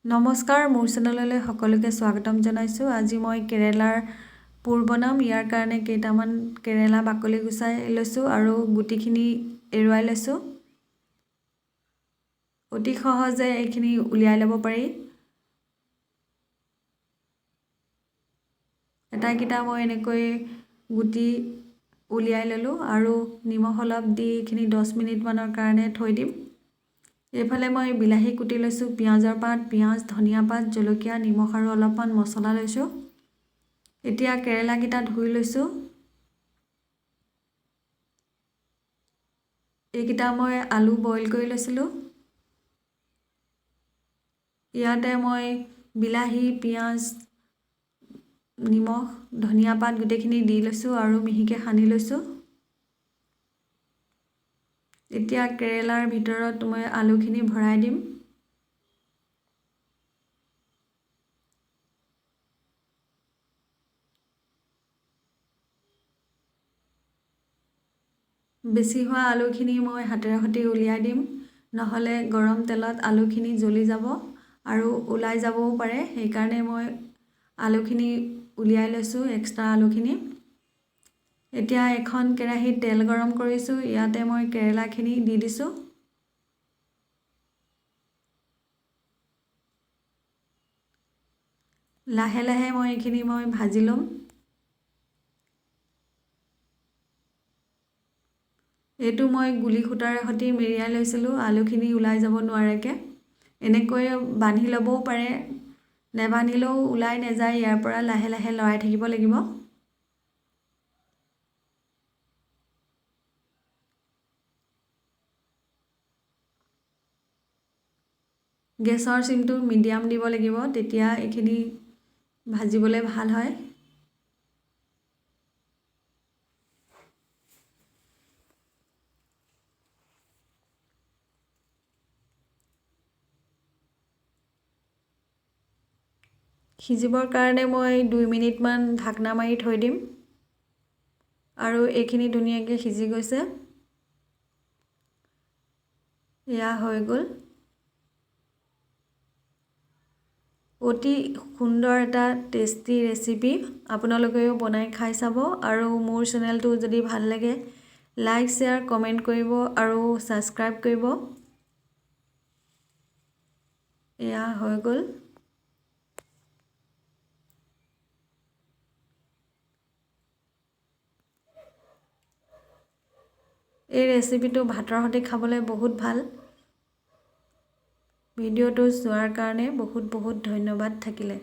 নমস্কাৰ মোৰ চেনেললৈ সকলোকে স্বাগতম জনাইছো। আজি মই কেৰেলাৰ পুৰ বনাম। ইয়াৰ কাৰণে কেইটামান কেৰেলা বাকলি গুচাই লৈছো আৰু গুটিখিনি এৰুৱাই লৈছো। অতি সহজে এইখিনি উলিয়াই ল'ব পাৰি। এটা মই এনেকৈ গুটি উলিয়াই ললো আৰু নিমখ অলপ দি এইখিনি 10 মিনিট মানৰ কাৰণে থৈ দিম। এইফালে মই বিলাহী কুটি লৈছো, পিঁয়াজৰ পাত, পিঁয়াজ, ধনিয়া পাত, জলকীয়া, নিমখ আৰু অলপমান মছলা লৈছো। এতিয়া কেৰেলাকিটা ধুই লৈছো। এইকিটা মই আলু বইল কৰি লৈছিলো। ইয়াতে মই বিলাহী, পিঁয়াজ, নিমখ, ধনিয়া পাত গোটেইখিনি দি লৈছো আৰু মিহিকে সানি লৈছো। এতিয়া কেৰেলাৰ ভিতৰত মই আলুখিনি ভৰাই দিম। বেছি হোৱা আলুখিনি মই হাতেৰে সৈতে উলিয়াই দিম, নহ'লে গৰম তেলত আলুখিনি জ্বলি যাব আৰু ওলাই যাবও পাৰে। সেইকাৰণে মই আলুখিনি উলিয়াই লৈছো, এক্সট্ৰা আলুখিনি। এতিয়া এখন কেৰাহীত তেল গৰম কৰিছো। ইয়াতে মই কেৰেলাখিনি দি দিছো। লাহে লাহে এইখিনি ভাজি ল'ম। এইটো মই গুলি সূতাৰে সৈতে মেৰিয়াই লৈছিলো, আলুখিনি ওলাই যাব নোৱাৰাকে। এনেকৈ বান্ধি ল'বও পাৰে, নেবান্ধিলেও ওলাই নাযায়। ইয়াৰ পৰা লাহে লাহে লৰাই থাকিব লাগিব। গেছৰ চিমটো মিডিয়াম দিব লাগিব, তেতিয়া এইখিনি ভাজিবলৈ ভাল হয়। সিজিবৰ কাৰণে মই 2 মিনিটমান ঢাকনা মাৰি থৈ দিম আৰু এইখিনি ধুনীয়াকৈ সিজি গৈছে। এয়া হৈ গ'ল। অতি সুন্দৰ এটা টেষ্টি ৰেচিপি। আপোনালোকেও বনাই খাই চাব আৰু মোৰ চেনেলটো যদি ভাল লাগে লাইক, শ্বেয়াৰ, কমেণ্ট কৰিব আৰু ছাবস্ক্ৰাইব কৰিব। এয়া হৈ গ'ল। এই ৰেচিপিটো ভাতৰ সৈতে খাবলৈ বহুত ভাল। ভিডিঅ'টো চোৱাৰ কাৰণে বহুত বহুত ধন্যবাদ থাকিলে।